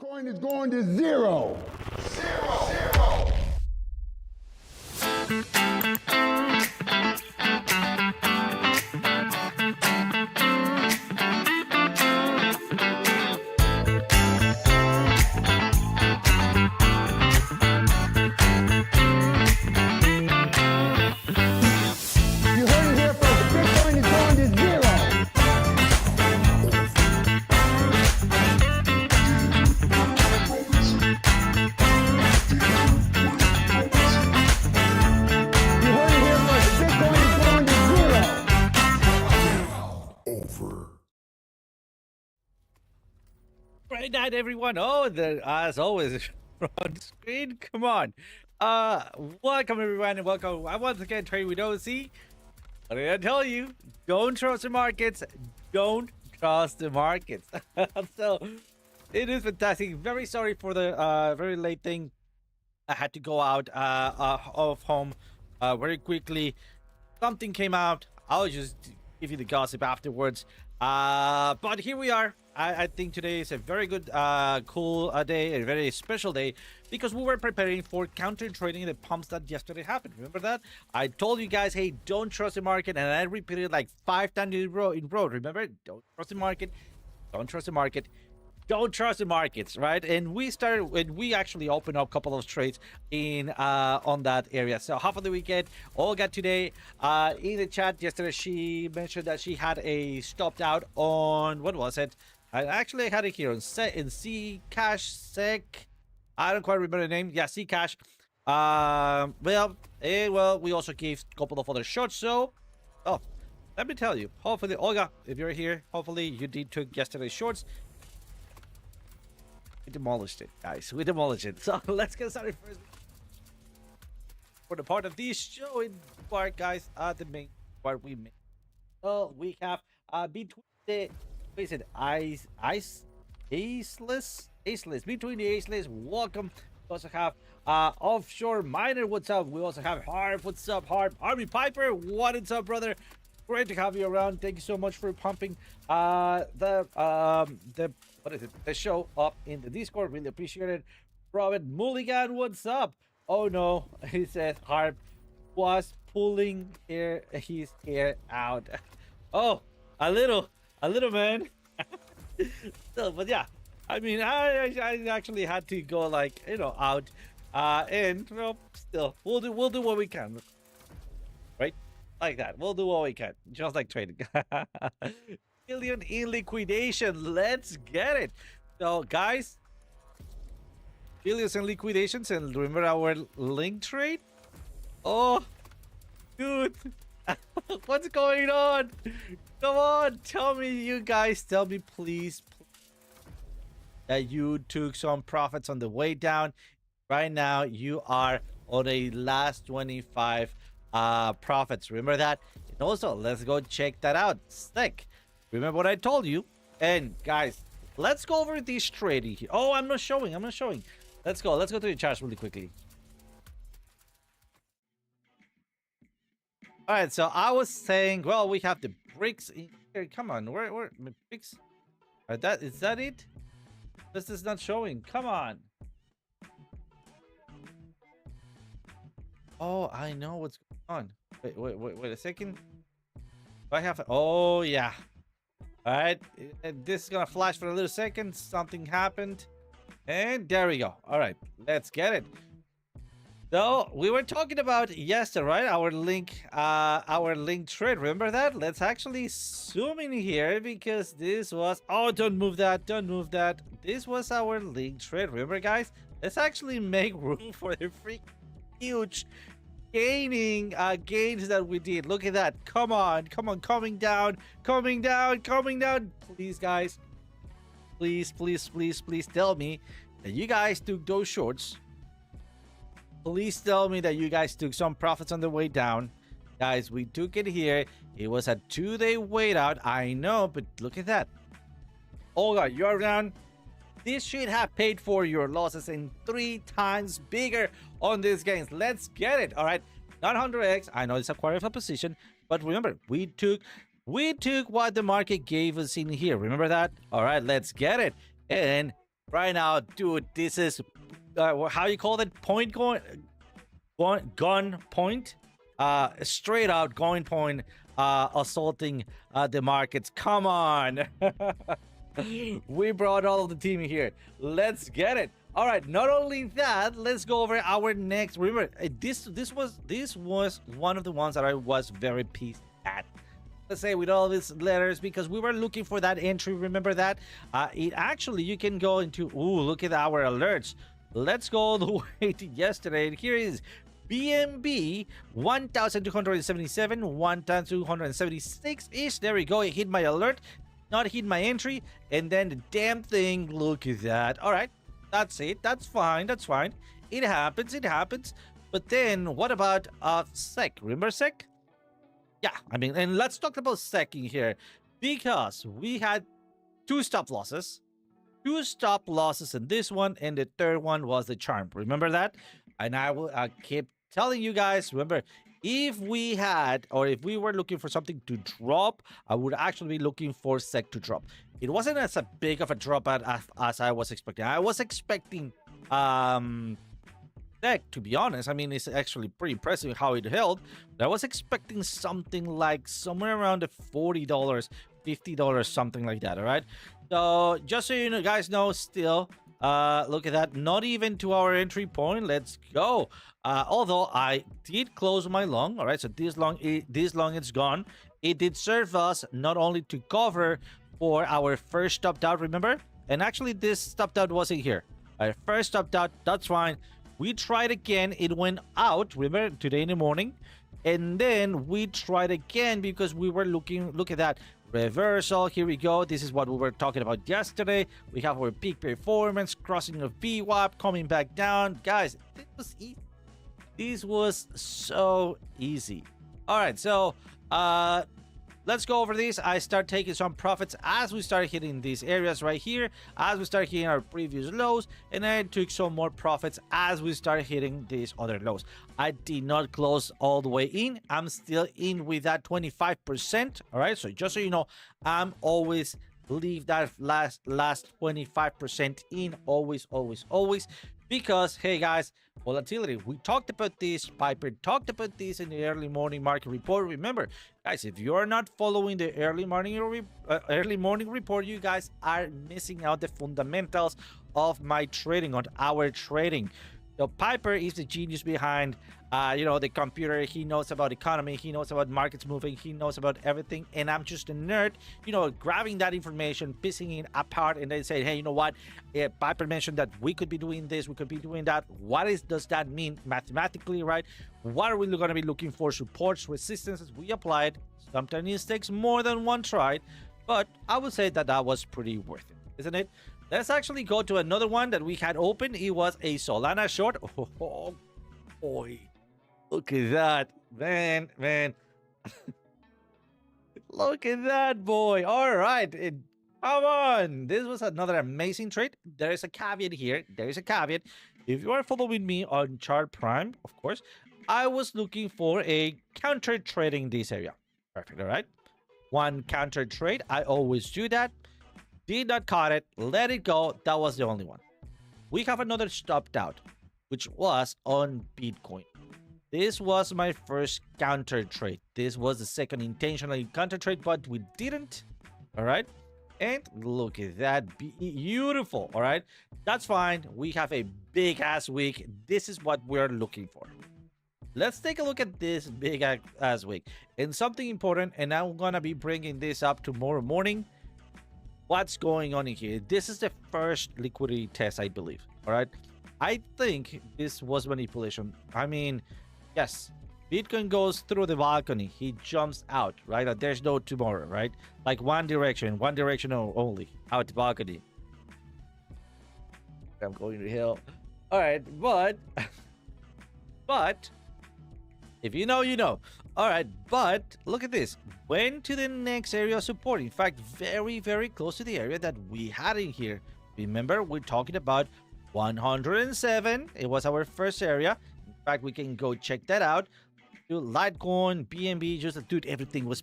Bitcoin is going to zero. You heard it here first. Bitcoin is going to zero. You heard it here first. Bitcoin is going to zero. Over. Great night, everyone. Oh, as always, on screen. Come on. Welcome everyone, and welcome. I once again trade with OC. What did I tell you? Don't trust the markets. Don't trust the markets. So it is fantastic. Very sorry for the very late thing. I had to go out of home very quickly. Something came out. I'll just give you the gossip afterwards. But here we are. I think today is a very good, cool day, a very special day, because we were preparing for counter trading the pumps that yesterday happened. Remember that? I told you guys, hey, don't trust the market, and I repeated like 5 times in a row. Remember? Don't trust the market. Don't trust the market. Don't trust the markets, right? And we started when we actually opened up a couple of trades in on that area. So half of the weekend, Olga today in the chat yesterday, she mentioned that she had a stopped out on, what was it? I actually had it here on in C Cash Sec. I don't quite remember the name. Yeah, C Cash. Well, we also gave a couple of other shorts. So, let me tell you. Hopefully, Olga, if you're here, hopefully you did took yesterday's shorts. We demolished it, guys. We demolished it. So let's get started first. For the part of this show in part, guys, the main part we made. So we have between the aceless between the aceless. Welcome. We also have offshore miner. What's up? We also have Harp. What's up, Harp? Army Piper. What is up, brother? Great to have you around. Thank you so much for pumping the show up in the Discord. Really appreciate it. Robert Mulligan, what's up? Oh no, he says Harp was pulling his hair out. Oh, a little man. So, but yeah, I mean, I actually had to go like, out, and still we'll do what we can, right? Like that, we'll do what we can, just like trading. Million in liquidation, let's get it. So guys, billions in liquidations, and remember our link trade. Oh dude, what's going on? Come on, tell me, you guys, tell me please that you took some profits on the way down. Right now you are on a last 25 profits, remember that? And also, let's go check that out. Sick. Remember what I told you? And guys, let's go over this trading here. Oh, I'm not showing. Let's go to the charts really quickly. All right, so I was saying, well, we have the bricks in here. Come on, where bricks? Is that it? This is not showing. Come on. Oh, I know what's going on. Wait a second. I have. Oh yeah. All right, this is gonna flash for a little second. Something happened, and there we go. All right, let's get it. So we were talking about yesterday, right? Our link trade. Remember that? Let's actually zoom in here, because this was. Oh, don't move that. Don't move that. This was our link trade. Remember, guys? Let's actually make room for the freak huge gains that we did. Look at that. Come on, coming down. Please, guys, please tell me that you guys took those shorts. Please tell me that you guys took some profits on the way down. Guys, we took it here. It was a 2-day wait out, I know, but look at that. Olga, you're down. This should have paid for your losses in 3 times bigger on these gains. Let's get it. All right, not 100x. I know it's a quarter of a position, but remember, we took what the market gave us in here. Remember that? All right, let's get it. And right now, dude. This is how you call it? Point going, gun point. Straight out going point. Assaulting the markets. Come on. We brought all of the team here. Let's get it. All right. Not only that, let's go over our next. Remember, this was one of the ones that I was very pissed at. Let's say with all these letters because we were looking for that entry. Remember that? It actually you can go into. Ooh, look at our alerts. Let's go all the way to yesterday. And here is BNB 1277, 1276 ish. There we go. It hit my alert. Not hit my entry, and then the damn thing, look at that. All right, that's it. That's fine. That's fine. It happens. It happens. But then what about SEC? Remember SEC? Yeah, I mean, and let's talk about SEC in here because we had two stop losses in this one, and the third one was the charm. Remember that? And I keep telling you guys, remember, if we had, or if we were looking for something to drop, I would actually be looking for SEC to drop. It wasn't as a big of a drop as I was expecting. I was expecting SEC, to be honest. I mean, it's actually pretty impressive how it held. But I was expecting something like somewhere around the $40, $50, something like that, all right? So just so you know, guys know, still, look at that. Not even to our entry point. Let's go. Although I did close my long, all right, so this long it's gone. It did serve us not only to cover for our first stopped out, remember? And actually this stopped out wasn't here. Our first stopped out, that's fine. We tried again, it went out, remember, today in the morning. And then we tried again because we were looking, look at that. Reversal, here we go. This is what we were talking about yesterday. We have our peak performance, crossing of VWAP, coming back down. Guys, this was easy. This was so easy. All right, so let's go over this. I start taking some profits as we start hitting these areas right here, as we start hitting our previous lows, and I took some more profits as we start hitting these other lows. I did not close all the way in. I'm still in with that 25%. All right, so just so you know, I'm always leave that last 25% in, always, because hey guys, volatility, we talked about this, Piper talked about this in the early morning market report. Remember guys, if you're not following the early morning report, you guys are missing out the fundamentals of my trading, on our trading. So Piper is the genius behind the computer. He knows about economy, he knows about markets moving, he knows about everything, and I'm just a nerd, grabbing that information, piecing it apart, and then saying, hey, you know what, Piper mentioned that we could be doing this, we could be doing that. What does that mean mathematically, right? What are we going to be looking for? Supports, resistances, we applied. Sometimes it takes more than one try, but I would say that was pretty worth it, isn't it? Let's actually go to another one that we had open. It was a Solana short. Oh boy, look at that, man. Look at that, boy. All right, come on. This was another amazing trade. There is a caveat here. If you are following me on Chart Prime, of course, I was looking for a counter trading in this area. Perfect. All right, one counter trade. I always do that. Did not cut it, let it go. That was the only one. We have another stopped out, which was on Bitcoin. This was my first counter trade. This was the second intentional counter trade, but we didn't. All right, and look at that, beautiful. All right, that's fine. We have a big ass week. This is what we're looking for. Let's take a look at this big ass week and something important, and I'm gonna be bringing this up tomorrow morning. What's going on in here? This is the first liquidity test, I believe. All right, I think this was manipulation. I mean, yes, Bitcoin goes through the balcony, he jumps out, right? There's no tomorrow, right? Like one direction only, out the balcony. I'm going to hell. All right, but if you know, you know. All right, but look at this. Went to the next area of support. In fact, very, very close to the area that we had in here. Remember, we're talking about 107. It was our first area. In fact, we can go check that out. Litecoin, BNB, just dude, everything was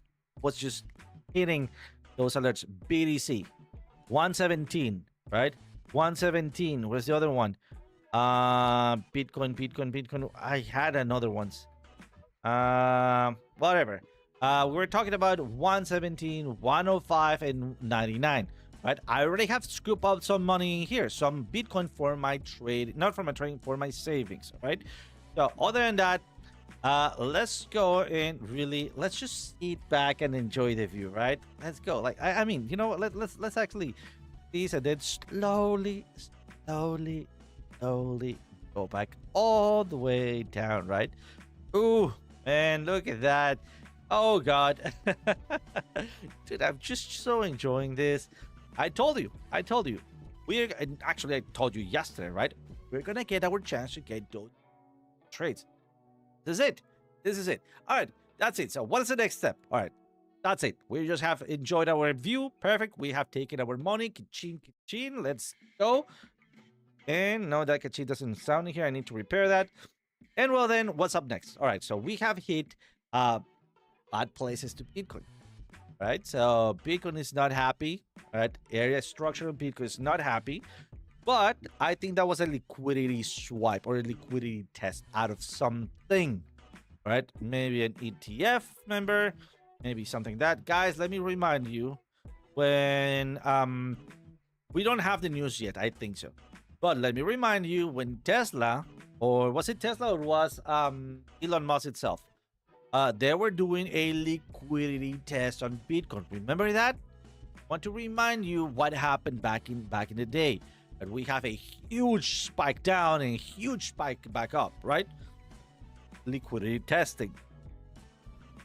just hitting those alerts. BTC, 117, right? 117. Where's the other one? Bitcoin. I had another ones. Whatever. We're talking about 117, 105, and 99. Right? I already have scooped up some money here, some Bitcoin for my trade, not for my trading, for my savings. Right? So other than that, let's go and let's just sit back and enjoy the view. Right? Let's go. Like I mean, you know what? Let's actually these and then slowly go back all the way down. Right? Ooh, man, look at that. Oh god. Dude, I'm just so enjoying this. I told you we're actually, I told you yesterday, right? We're gonna get our chance to get those trades. This is it. All right, that's it. So what is the next step? All right, that's it. We just have enjoyed our view. Perfect. We have taken our money. Ka-ching. Let's go. And no, that ka-ching doesn't sound in here. I need to repair that. And well, then what's up next? All right, so we have hit bad places to Bitcoin, right? So Bitcoin is not happy, right? Area structure of Bitcoin is not happy, but I think that was a liquidity swipe or a liquidity test out of something, right? Maybe an ETF member, maybe something that. Guys, let me remind you, when we don't have the news yet, I think so, but let me remind you, when Tesla, or was it Tesla, or was Elon Musk itself, they were doing a liquidity test on Bitcoin. Remember that? I want to remind you what happened back in the day. That we have a huge spike down and a huge spike back up, right? Liquidity testing.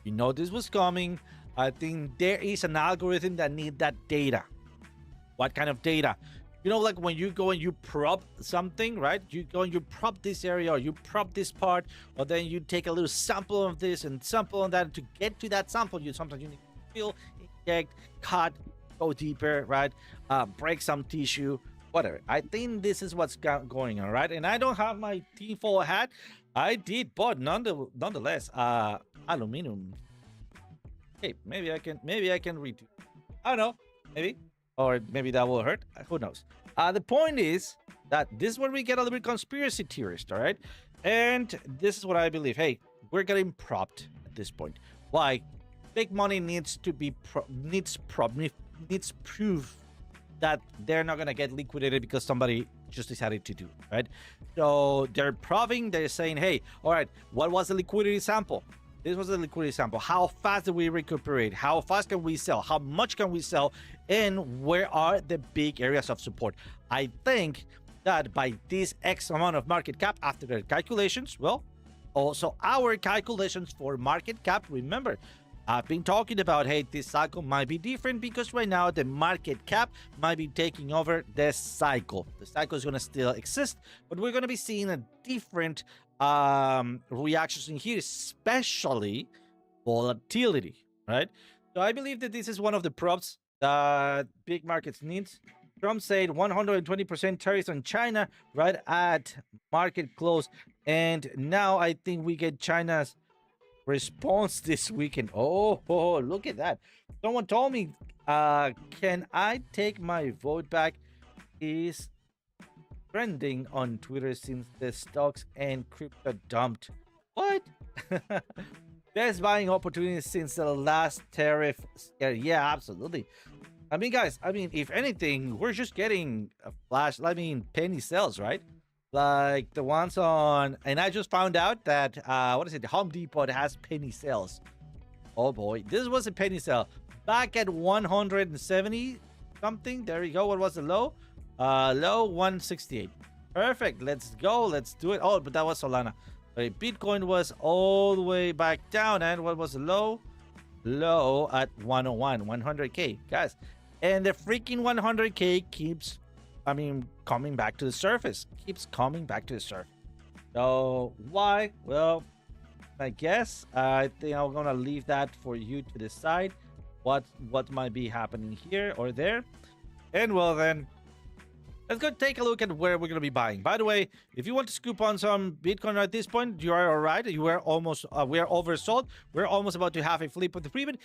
You know this was coming. I think there is an algorithm that need that data. What kind of data? You know, like when you go and you prop something, right? You go and you prop this area, or you prop this part, or then you take a little sample of this and sample on that. To get to that sample, sometimes you need to fill, inject, cut, go deeper, right? Break some tissue, whatever. I think this is what's going on, right? And I don't have my tinfoil hat. I did, but nonetheless, aluminum. Hey, maybe I can redo. I don't know, maybe. Or maybe that will hurt. Who knows? The point is that this is where we get a little bit conspiracy theorist, all right? And this is what I believe. Hey, we're getting propped at this point. Why? Big money needs to be needs proof that they're not gonna get liquidated because somebody just decided to do, right? So they're proving. They're saying, hey, all right, what was the liquidity sample? This was the liquidity sample. How fast do we recuperate? How fast can we sell? How much can we sell? And where are the big areas of support? I think that by this X amount of market cap, after their calculations, well, also our calculations for market cap, remember, I've been talking about, hey, this cycle might be different because right now the market cap might be taking over the cycle. The cycle is going to still exist, but we're going to be seeing a different reactions in here, especially volatility, right? So I believe that this is one of the props that big markets need. Trump said 120% tariffs on China right at market close, and now I think we get China's response this weekend. Oh, look at that. Someone told me, can I take my vote back? Is trending on Twitter since the stocks and crypto dumped. What? Best buying opportunities since the last tariff scare. Yeah, absolutely. I mean, guys, if anything, we're just getting a flash, penny sales, right? Like the ones on, and I just found out that, what is it? Home Depot has penny sales. Oh boy, this was a penny sale back at 170 something. There you go. What was the low? Low 168. Perfect. Let's go. Let's do it. Oh, but that was Solana. Okay, Bitcoin was all the way back down, and what was the low? Low at 101, 100k, guys. And the freaking 100k keeps, coming back to the surface. Keeps coming back to the surface. So why? Well, I guess I think I'm gonna leave that for you to decide what might be happening here or there. And well, then Let's go take a look at where we're going to be buying. By the way, if you want to scoop on some Bitcoin at this point, you are all right. You are almost, we are oversold. We're almost about to have a flip of the preview,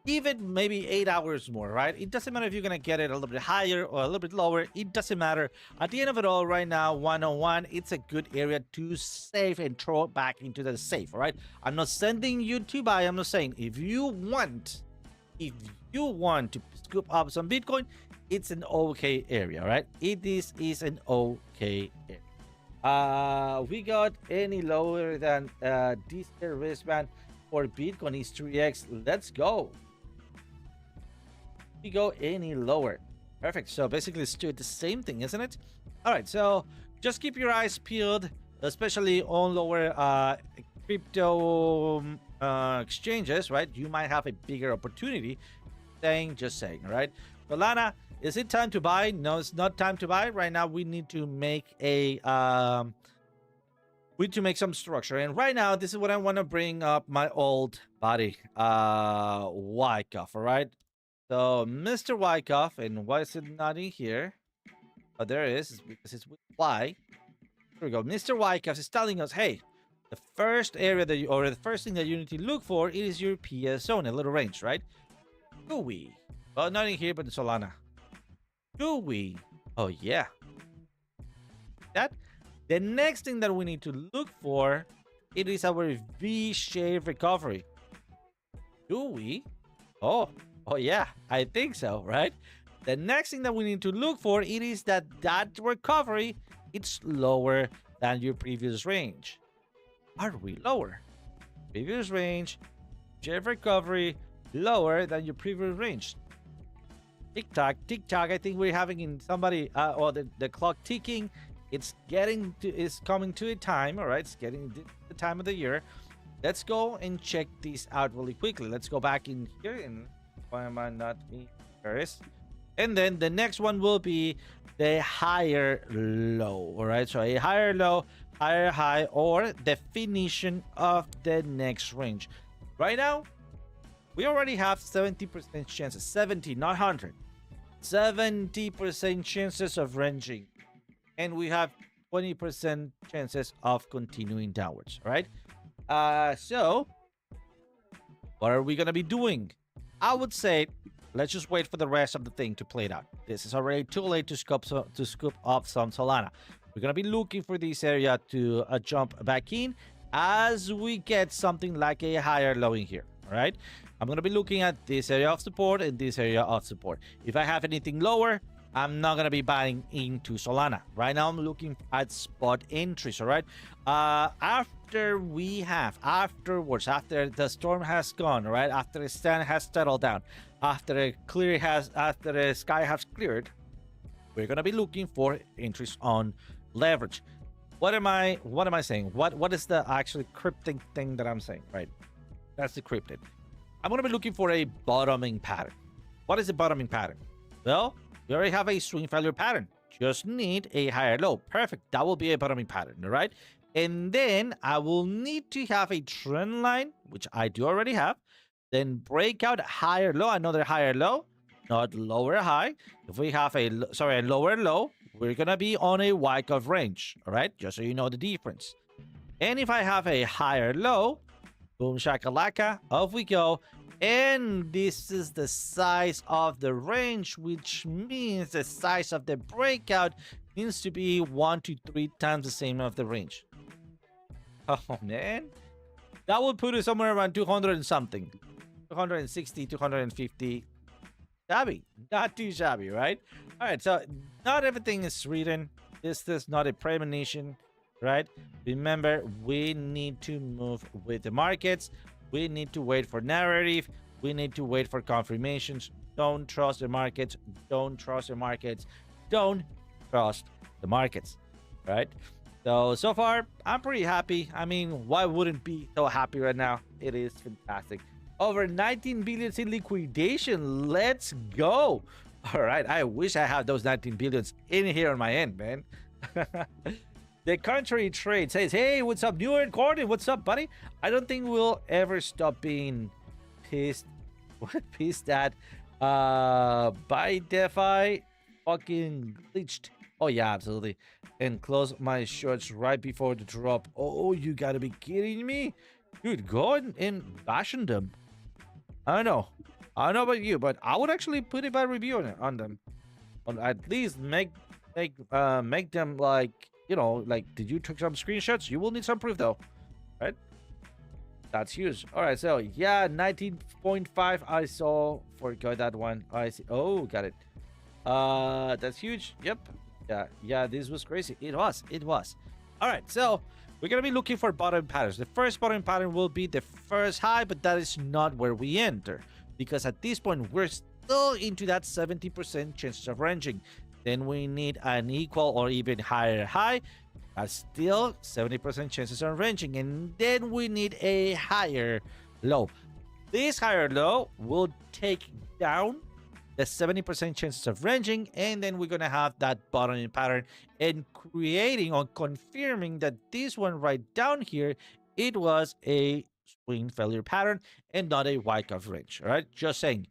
even maybe 8 hours more, right? It doesn't matter if you're going to get it a little bit higher or a little bit lower. It doesn't matter. At the end of it all, right now, 101, it's a good area to save and throw it back into the safe, all right? I'm not sending you to buy. I'm not saying if you want to scoop up some Bitcoin, it's an okay area, right? It is an okay area. We got any lower than this wristband for Bitcoin is 3x. Let's go. We go any lower. Perfect. So basically it's doing the same thing, isn't it? All right, so just keep your eyes peeled, especially on lower crypto exchanges, right? You might have a bigger opportunity. Just saying, right? Solana, is it time to buy? No, it's not time to buy. Right now, we need to make a some structure. And right now, this is what I want to bring up my old buddy, Wyckoff, all right? So, Mr. Wyckoff, and why is it not in here? Oh, there it is. It's because it's with Y. Here we go. Mr. Wyckoff is telling us, hey, the first area that or the first thing that you need to look for is your PS zone, a little range, right? Do we? Well, not in here, but in Solana. Do we? Oh, yeah. That. The next thing that we need to look for, it is our V-shaped recovery. Do we? Oh, yeah. I think so, right? The next thing that we need to look for, it is that recovery, it's lower than your previous range. Are we lower? Previous range, V-shaped recovery, lower than your previous range. Tick tock. I think we're having in somebody or the clock ticking. It's coming to a time. All right, it's getting the time of the year. Let's go and check this out really quickly. Let's go back in here and why am I not in Paris? And then the next one will be the higher low. All right, so a higher low, higher high, or definition of the next range. Right now, we already have 70% chances, 70, not 100. 70% chances of ranging. And we have 20% chances of continuing downwards, right? So, what are we going to be doing? I would say, let's just wait for the rest of the thing to play it out. This is already too late to scoop up some Solana. We're going to be looking for this area to jump back in as we get something like a higher low in here, all right? I'm going to be looking at this area of support and this area of support. If I have anything lower, I'm not going to be buying into Solana. Right now, I'm looking at spot entries, all right? After the storm has gone, all right? After the stand has settled down, after the sky has cleared, we're going to be looking for entries on leverage. What am I saying? What is the actually cryptic thing that I'm saying, right? That's the cryptid. I'm going to be looking for a bottoming pattern. What is a bottoming pattern? Well, we already have a swing failure pattern. Just need a higher low. Perfect. That will be a bottoming pattern, all right? And then I will need to have a trend line, which I do already have. Then breakout higher low, another higher low, not lower high. If we have a lower low, we're going to be on a Wyckoff range, all right? Just so you know the difference. And if I have a higher low, boom shakalaka, off we go. And this is the size of the range, which means the size of the breakout needs to be 1 to 3 times the same of the range. Oh man, that would put it somewhere around 200 and something, 260, 250. Shabby, not too shabby, right? All right, so not everything is written. This is not a premonition, right? Remember, we need to move with the markets. We need to wait for narrative. We need to wait for confirmations. Don't trust the markets. Don't trust the markets. Don't trust the markets, right? So far, I'm pretty happy. I mean, why wouldn't be so happy right now? It is fantastic. Over 19 billions in liquidation. Let's go. All right. I wish I had those 19 billions in here on my end, man. The country trade says, hey, what's up, New York Gordon? What's up, buddy? I don't think we'll ever stop being pissed at by DeFi fucking glitched Oh yeah, absolutely. And close my shorts right before the drop. Oh, you gotta be kidding me. Dude, go and bash on them. I don't know. I don't know about you, but I would actually put a bad review on them. On at least make them like, you know, like, did you take some screenshots? You will need some proof though, right? That's huge. All right, so yeah, 19.5 I saw. Forgot that one. I see. Oh, got it. That's huge. Yep. Yeah, this was crazy. It was. All right, so we're gonna be looking for bottom patterns. The first bottom pattern will be the first high, but that is not where we enter, because at this point we're still into that 70% chances of ranging. Then we need an equal or even higher high. That's still 70% chances of ranging, and then we need a higher low. This higher low will take down the 70% chances of ranging, and then we're gonna have that bottoming pattern and creating or confirming that this one right down here, it was a swing failure pattern and not a Wyckoff range. All right, just saying.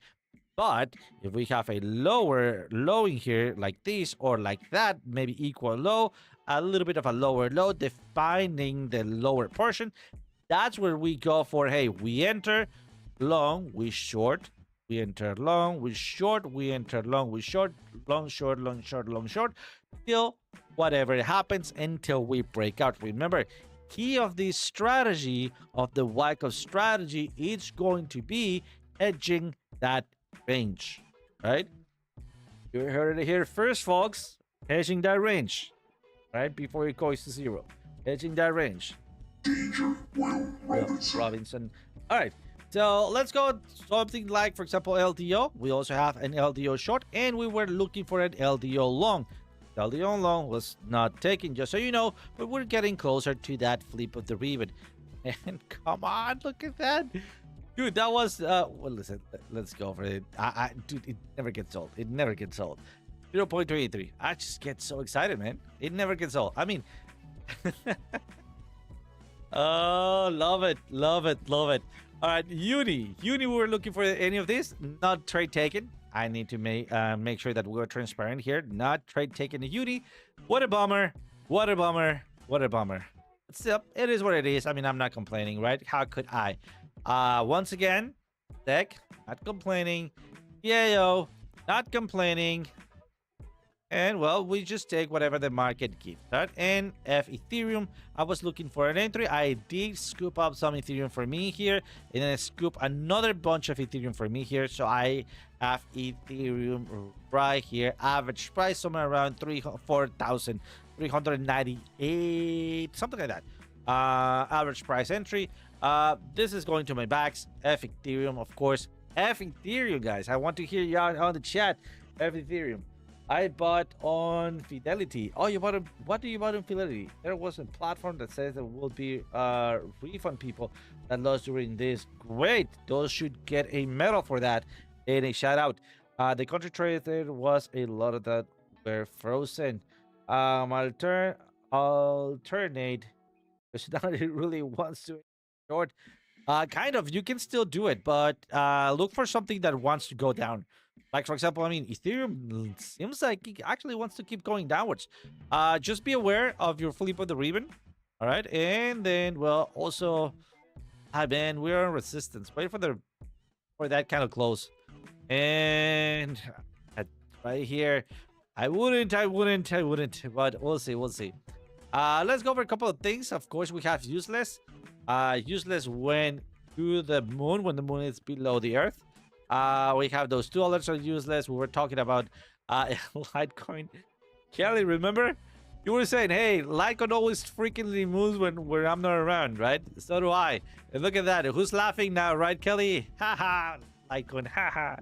But if we have a lower low in here like this or like that, maybe equal low, a little bit of a lower low defining the lower portion, that's where we go for, hey, we enter long, we short, we enter long, we short, we enter long, we short, long, short, long, short, long, short, till whatever happens until we break out. Remember, key of this strategy, of the Wyckoff strategy, it's going to be hedging that range, right? You heard it here first, folks. Hedging that range, right? Before it goes to zero. Hedging that range. Danger, Will Robinson. All right. So let's go something like, for example, LDO. We also have an LDO short, and we were looking for an LDO long. LDO long was not taken, just so you know, but we're getting closer to that flip of the ribbon. And come on, look at that. Dude, that was, well, listen, let's go for it. Dude, it never gets old. It never gets old. 0.23. I just get so excited, man. It never gets old. I mean, oh, love it, love it, love it. All right, Uni, we were looking for any of this. Not trade taken. I need to make sure that we're transparent here. Not trade taken to Uni. What a bummer. What a bummer. What a bummer. Still, it is what it is. I mean, I'm not complaining, right? How could I? Once again, deck, not complaining. Yayo, not complaining. And well, we just take whatever the market gives, right? And F Ethereum, I was looking for an entry. I did scoop up some Ethereum for me here, and then I scoop another bunch of Ethereum for me here. So I have Ethereum right here. Average price somewhere around 4,398, something like that. Average price entry. This is going to my backs. F Ethereum, of course. F Ethereum, guys. I want to hear you out on the chat. F Ethereum. I bought on Fidelity. Oh, you bought on, what do you bought on Fidelity? There was a platform that says there will be refund people that lost during this. Great. Those should get a medal for that and a shout out. The country traded was a lot of that were frozen. Alternate, because now it really wants to short. Kind of, you can still do it, but look for something that wants to go down. Like, for example, I mean, Ethereum seems like it actually wants to keep going downwards. Just be aware of your flip of the ribbon. All right. And then, well, also, man, we're on resistance. Wait for that kind of close. And right here, I wouldn't, but we'll see. Let's go over a couple of things. Of course, we have useless. Useless when to the moon, when the moon is below the earth. We have those two alerts are useless. We were talking about Litecoin. Kelly, remember? You were saying, hey, Litecoin always freakingly moves when I'm not around, right? So do I. And look at that. Who's laughing now, right, Kelly? Haha. Litecoin, haha.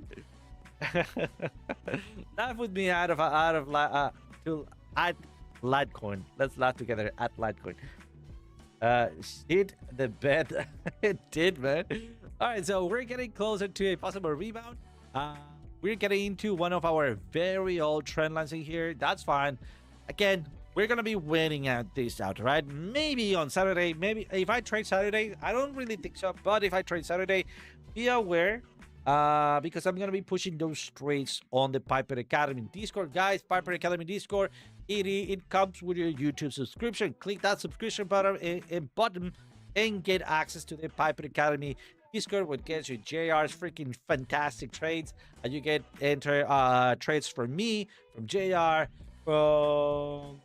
Laugh with me at Litecoin. Let's laugh together at Litecoin. Shit the bed. It did, man. All right, so we're getting closer to a possible rebound. We're getting into one of our very old trend lines in here. That's fine. Again, we're gonna be waiting out this out, right? Maybe on Saturday. Maybe if I trade Saturday, I don't really think so. But if I trade Saturday, be aware, because I'm gonna be pushing those trades on the Piper Academy Discord, guys. Piper Academy Discord. It comes with your YouTube subscription. Click that subscription button and get access to the Piper Academy Discord, which gets you JR's freaking fantastic trades. And you get trades from me, from JR, from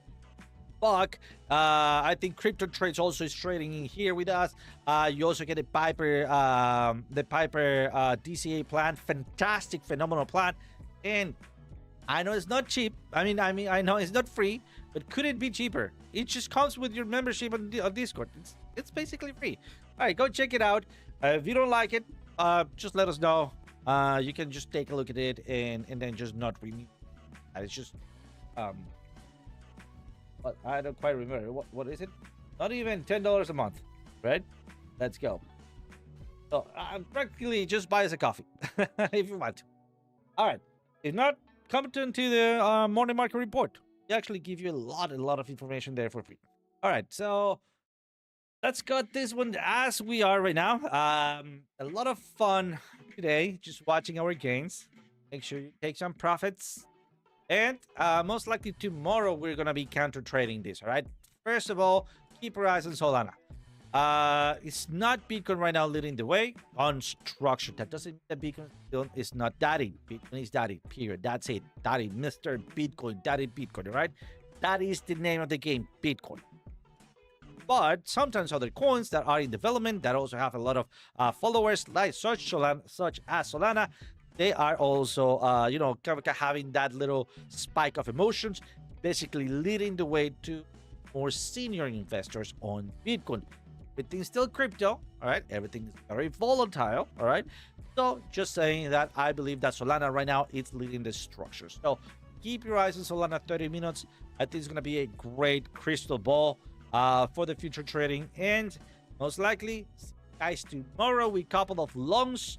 Buck. I think Crypto Trades also is trading in here with us. You also get a Piper DCA plan, fantastic, phenomenal plan. And I know it's not cheap. I know it's not free, but could it be cheaper? It just comes with your membership on Discord. It's basically free. All right, go check it out. If you don't like it, just let us know. You can just take a look at it and then just not renew. It's just but I don't quite remember what is it? Not even $10 a month, right? Let's go. So practically just buy us a coffee if you want to. All right. If not, come to the morning market report. We actually give you a lot of information there for free. All right, so let's cut this one as we are right now. A lot of fun today, just watching our gains. Make sure you take some profits. And most likely tomorrow we're gonna be counter trading this. All right. First of all, keep your eyes on Solana. It's not Bitcoin right now leading the way on structure. That doesn't mean that Bitcoin is not daddy. Bitcoin is daddy. Period. That's it. Daddy, Mr. Bitcoin, daddy Bitcoin. All right. That is the name of the game, Bitcoin. But sometimes other coins that are in development that also have a lot of followers, like such as Solana. They are also, kind of having that little spike of emotions, basically leading the way to more senior investors on Bitcoin. Everything's still crypto, all right? Everything is very volatile, all right? So just saying that I believe that Solana right now is leading the structure. So keep your eyes on Solana 30 minutes. I think it's going to be a great crystal ball for the future trading. And most likely, guys, tomorrow we couple of longs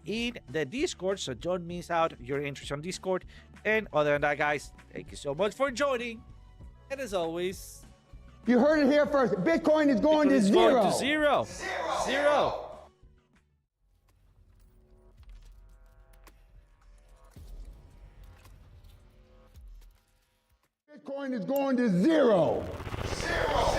in the Discord, so don't miss out your interest on Discord. And other than that, guys, thank you so much for joining. And as always, You heard it here first. Bitcoin is going to zero. Going to zero. Zero. Bitcoin is going to zero. Zero.